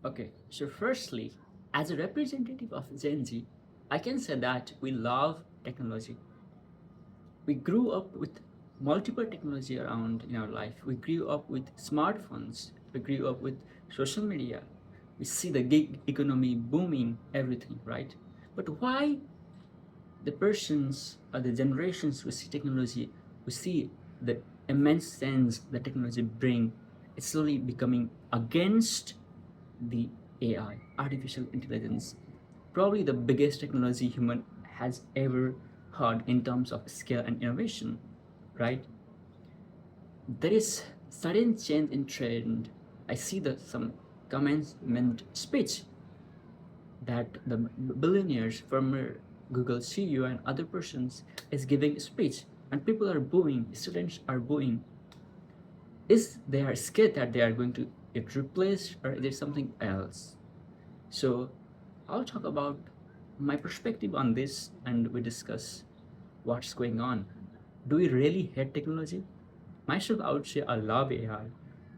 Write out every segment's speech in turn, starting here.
Okay, so firstly, as a representative of Gen Z, I can say that we love technology. We grew up with multiple technology around in our life. We grew up with smartphones. We grew up with social media. We see the gig economy booming, everything, right? But why the persons or the generations who see technology, who see the immense sense that technology bring, it's slowly becoming against the AI, artificial intelligence, probably the biggest technology human has ever heard in terms of scale and innovation, right? There is sudden change in trend. I see the some commencement speech that the billionaires, former Google CEO and other persons is giving a speech and people are booing, students are booing. Is they are scared that they are going to get replaced or is there something else? So I'll talk about my perspective on this and we discuss what's going on. Do we really hate technology? Myself, I would say I love AI.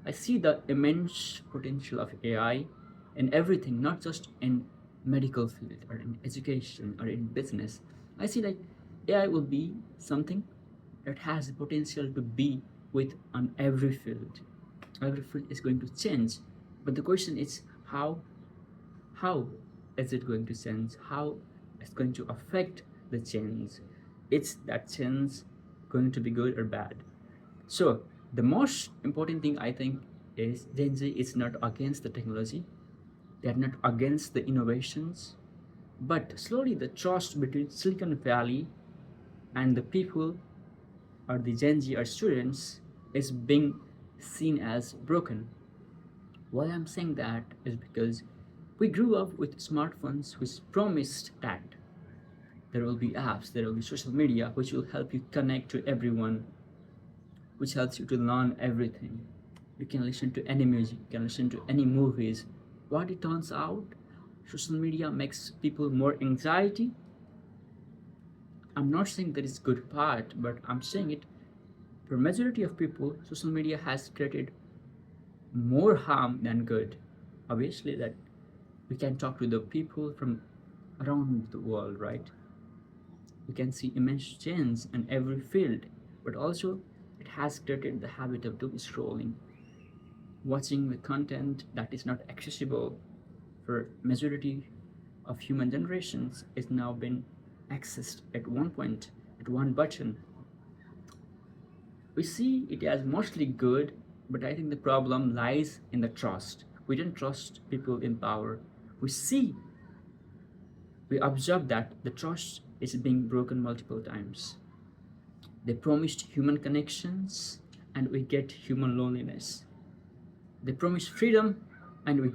I see the immense potential of AI in everything, not just in medical field or in education or in business. I see that AI will be something that has the potential to be with on every field. Every field is going to change, but the question is how is it going to change? How it's going to affect the change? Is that change going to be good or bad? So the most important thing I think is Gen Z is not against the technology. They are not against the innovations, but slowly the trust between Silicon Valley and the people or the Gen Z or students is being seen as broken. Why I'm saying that is because we grew up with smartphones which promised that there will be apps, there will be social media which will help you connect to everyone, which helps you to learn everything. You can listen to any music, you can listen to any movies. What it turns out, social media makes people more anxiety. I'm not saying that is good part, but I'm saying it for majority of people, social media has created more harm than good. Obviously, that we can talk to the people from around the world, right? We can see immense change in every field, but also it has created the habit of doom scrolling, watching the content that is not accessible for majority of human generations is now been accessed at one point, at one button. We see it as mostly good, but I think the problem lies in the trust. We don't trust people in power. We see, we observe that the trust is being broken multiple times. They promised human connections, and we get human loneliness. They promise freedom, and we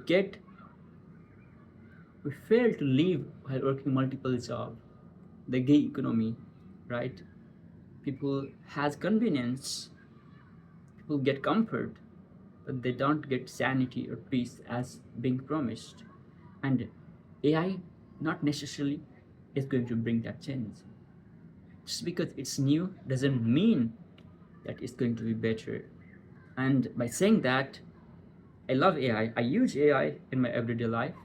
fail to live while working multiple jobs. The gig economy, right? People has convenience, people get comfort, but they don't get sanity or peace as being promised. And AI not necessarily is going to bring that change. Just because it's new doesn't mean that it's going to be better. And by saying that, I love AI. I use AI in my everyday life.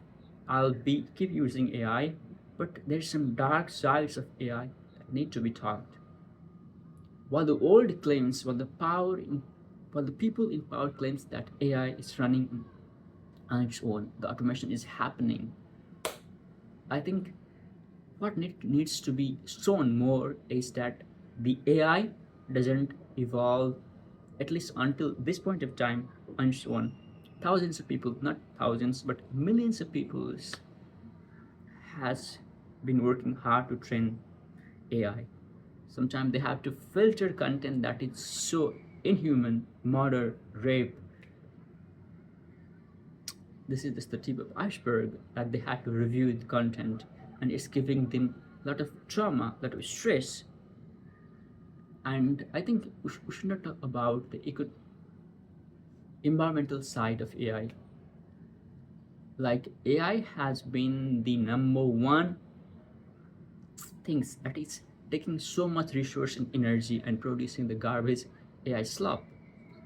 I'll be keep using AI, but there's some dark sides of AI that need to be taught. While the old claims, while the people in power claims that AI is running on its own, the automation is happening. I think what needs to be shown more is that the AI doesn't evolve, at least until this point of time, on its own. Thousands of people, not thousands, but millions of people has been working hard to train AI. Sometimes they have to filter content that is so inhuman, murder, rape. This is just the tip of iceberg that they had to review the content, and it's giving them a lot of trauma, a lot of stress. And I think we should not talk about the environmental side of AI. Like AI has been the number one things that is taking so much resource and energy and producing the garbage AI slop,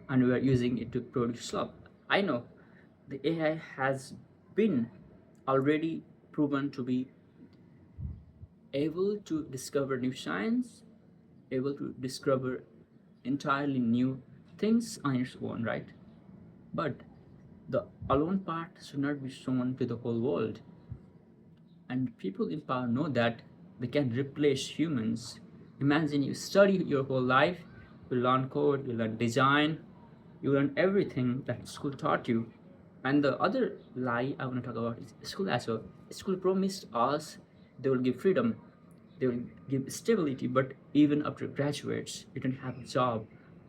and we are using it to produce slop. I know the AI has been already proven to be able to discover new science, able to discover entirely new things on its own, right? But the alone part should not be shown to the whole world. And people in power know that they can replace humans. Imagine you study your whole life, you learn code, you learn design, you learn everything that school taught you. And the other lie I want to talk about is school as well. School promised us they will give freedom, they will give stability, but even after graduates, you don't have a job.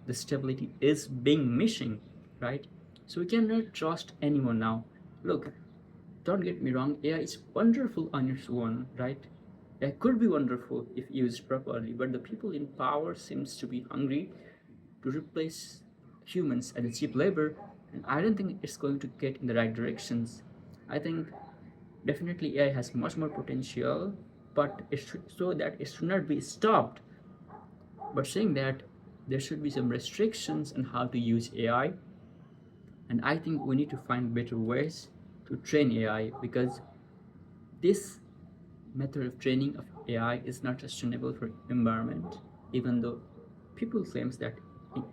The stability is being missing, right? So we cannot trust anyone now. Look, don't get me wrong, AI is wonderful on its own, right? It could be wonderful if used properly, but the people in power seems to be hungry to replace humans as a cheap labor, and I don't think it's going to get in the right directions. I think definitely AI has much more potential, but it should so that it should not be stopped. But saying that there should be some restrictions on how to use AI, and I think we need to find better ways to train AI because this method of training of AI is not sustainable for environment, even though people claims that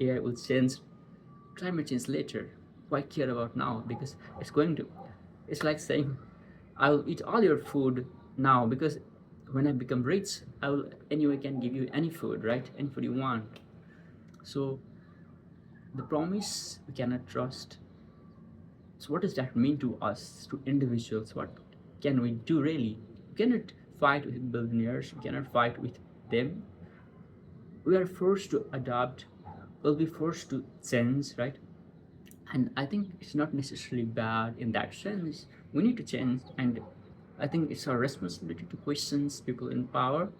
AI will change climate change later. Why care about now? Because it's going to. It's like saying, I will eat all your food now because when I become rich, I will anyway can give you any food, right? Any food you want. So the promise we cannot trust. So what does that mean to us, to individuals? What can we do really? We cannot fight with billionaires. We cannot fight with them. We are forced to adapt. We'll be forced to change, right? And I think it's not necessarily bad in that sense. We need to change, and I think it's our responsibility to question people in power.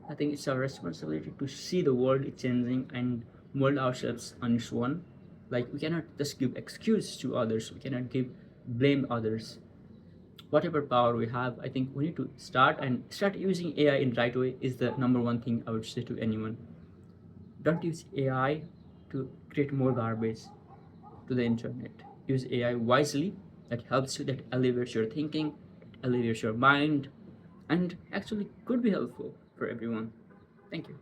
I think it's our responsibility to see the world is changing and mold ourselves on its own. Like we cannot just give excuse to others. We cannot give blame others. Whatever power we have, I think we need to start using AI in right way is the number one thing I would say to anyone. Don't use AI to create more garbage to the internet. Use AI wisely, that helps you, that elevates your thinking, elevates your mind, and actually could be helpful for everyone. Thank you.